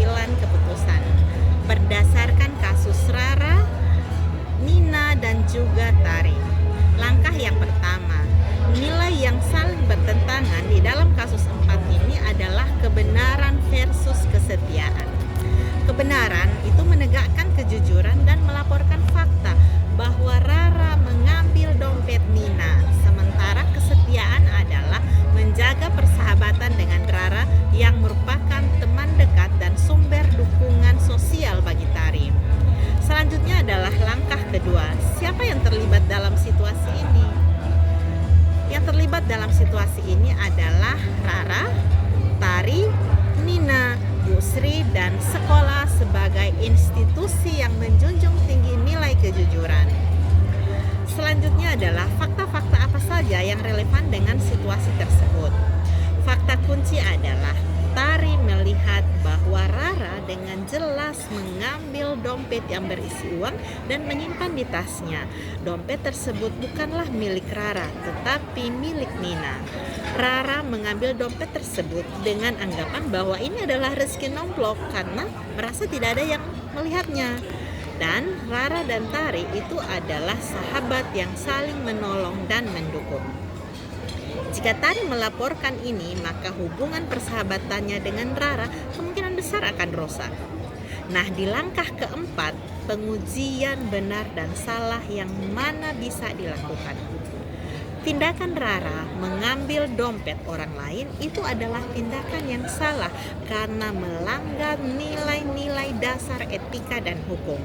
pengambilan keputusan berdasarkan kasus Rara, Nina, dan juga Tari. Langkah yang pertama, nilai yang saling bertentangan di dalam kasus 4 ini adalah kebenaran versus kesetiaan. Kebenaran itu menegakkan kejujuran dan melaporkan fakta bahwa Rara mengambil dompet Nina, sementara kesetiaan adalah menjaga persahabatan dengan Rara yang merupakan teman dekat dan sumber dukungan sosial bagi Tari. Selanjutnya adalah langkah kedua, siapa yang terlibat dalam situasi ini? Yang terlibat dalam situasi ini adalah Rara, Tari, Nina, Bu Sri, dan sekolah sebagai institusi yang menjunjung tinggi nilai kejujuran. Selanjutnya adalah fakta-fakta apa saja yang relevan dengan situasi tersebut. Fakta kunci adalah Tari melihat bahwa Rara dengan jelas mengambil dompet yang berisi uang dan menyimpan di tasnya. Dompet tersebut bukanlah milik Rara, tetapi milik Nina. Rara mengambil dompet tersebut dengan anggapan bahwa ini adalah rezeki nomplok karena merasa tidak ada yang melihatnya. Dan Rara dan Tari itu adalah sahabat yang saling menolong dan mendukung. Jika Tari melaporkan ini, maka hubungan persahabatannya dengan Rara kemungkinan besar akan rusak. Nah, di langkah keempat, pengujian benar dan salah yang mana bisa dilakukan. Tindakan Rara mengambil dompet orang lain itu adalah tindakan yang salah karena melanggar nilai-nilai dasar etika dan hukum,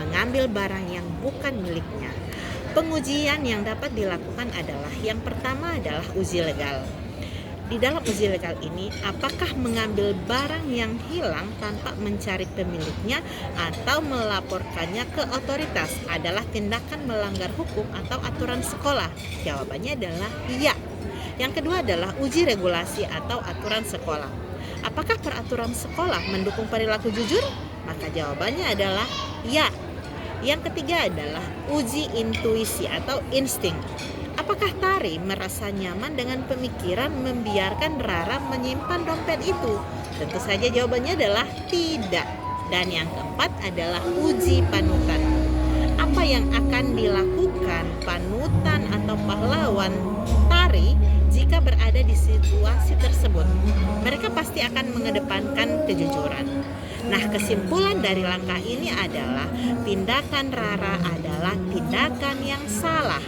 mengambil barang yang bukan miliknya. Pengujian yang dapat dilakukan adalah yang pertama adalah uji legal. Di dalam uji legal ini, apakah mengambil barang yang hilang tanpa mencari pemiliknya atau melaporkannya ke otoritas adalah tindakan melanggar hukum atau aturan sekolah? Jawabannya adalah iya. Yang kedua adalah uji regulasi atau aturan sekolah. Apakah peraturan sekolah mendukung perilaku jujur? Maka jawabannya adalah iya. Yang ketiga adalah uji intuisi atau insting. Apakah Tari merasa nyaman dengan pemikiran membiarkan Rara menyimpan dompet itu? Tentu saja jawabannya adalah tidak. Dan yang keempat adalah uji panutan. Apa yang akan dilakukan panutan atau pahlawan Tari jika berada di situasi tersebut? Mereka pasti akan mengedepankan kejujuran. Nah, kesimpulan dari langkah ini adalah tindakan Rara adalah tindakan yang salah.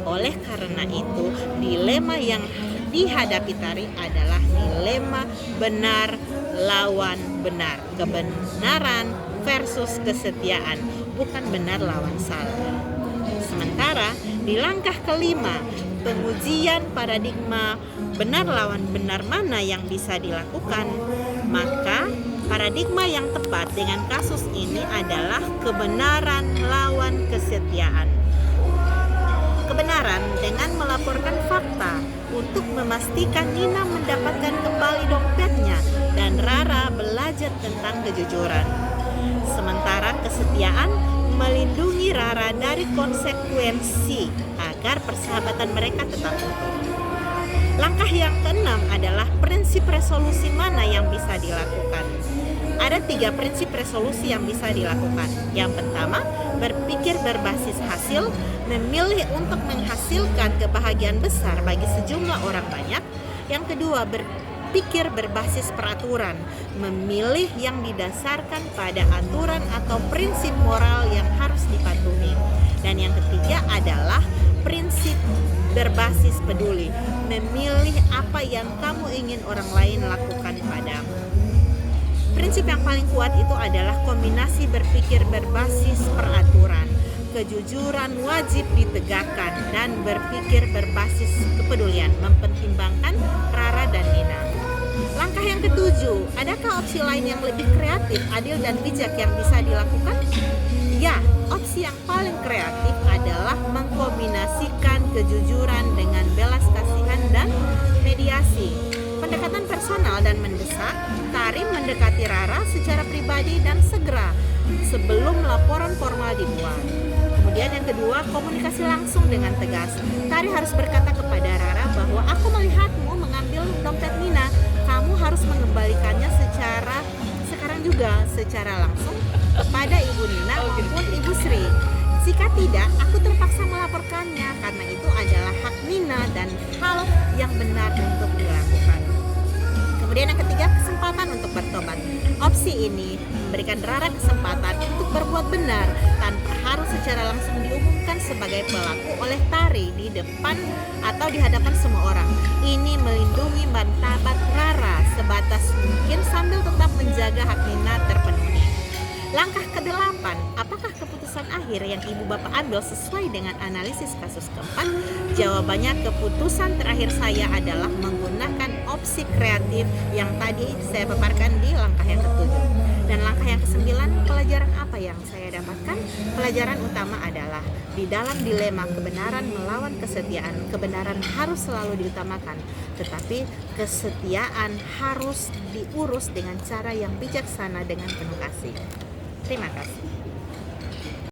Oleh karena itu, dilema yang dihadapi Tari adalah dilema benar lawan benar. Kebenaran versus kesetiaan, bukan benar lawan salah. Sementara di langkah kelima, pengujian paradigma benar lawan benar mana yang bisa dilakukan, maka paradigma yang tepat dengan kasus ini adalah kebenaran lawan kesetiaan. Kebenaran dengan melaporkan fakta untuk memastikan Nina mendapatkan kembali dompetnya dan Rara belajar tentang kejujuran. Sementara kesetiaan melindungi Rara dari konsekuensi agar persahabatan mereka tetap utuh. Langkah yang keenam adalah prinsip resolusi mana yang bisa dilakukan. Ada 3 prinsip resolusi yang bisa dilakukan. Yang pertama, berpikir berbasis hasil, memilih untuk menghasilkan kebahagiaan besar bagi sejumlah orang banyak. Yang kedua, berpikir berbasis peraturan, memilih yang didasarkan pada aturan atau prinsip moral yang harus dipatuhi. Dan yang ketiga adalah prinsip berbasis peduli, memilih apa yang kamu ingin orang lain lakukan padamu. Prinsip yang paling kuat itu adalah kombinasi berpikir berbasis peraturan, kejujuran wajib ditegakkan, dan berpikir berbasis kepedulian, mempertimbangkan Rara dan Nina. Langkah yang ketujuh, adakah opsi lain yang lebih kreatif, adil, dan bijak yang bisa dilakukan? Ya, opsi yang paling kreatif adalah mengkombinasikan kejujuran dengan belas kasihan dan mediasi. Pendekatan personal dan mendesak, Tari mendekati Rara secara pribadi dan segera sebelum laporan formal dibuat. Kemudian yang kedua, komunikasi langsung dengan tegas. Tari harus berkata kepada Rara bahwa aku melihatmu mengambil dompet Nina. Kamu harus mengembalikannya secara sekarang juga. juga secara langsung kepada Ibu Nina maupun Ibu Sri. Jika tidak, aku terpaksa melaporkannya karena itu adalah hak Nina dan hal yang benar untuk dilakukan. Kemudian yang ketiga, kesempatan untuk bertobat. Opsi ini memberikan Rara kesempatan untuk berbuat benar tanpa harus secara langsung diumumkan sebagai pelaku oleh Tari di depan atau di hadapan semua orang. Ini melindungi martabat Rara sebatas mungkin sambil tetap menjaga hak Nina terpenuhi. Langkah ke-8, apakah keputusan akhir yang ibu bapak ambil sesuai dengan analisis kasus keempat? Jawabannya, keputusan terakhir saya adalah menggunakan opsi kreatif yang tadi saya paparkan di langkah yang ke-7. Dan langkah yang ke-9, pelajaran apa yang saya dapatkan? Pelajaran utama adalah di dalam dilema kebenaran melawan kesetiaan, kebenaran harus selalu diutamakan, tetapi kesetiaan harus diurus dengan cara yang bijaksana dengan penuh kasih. Terima kasih.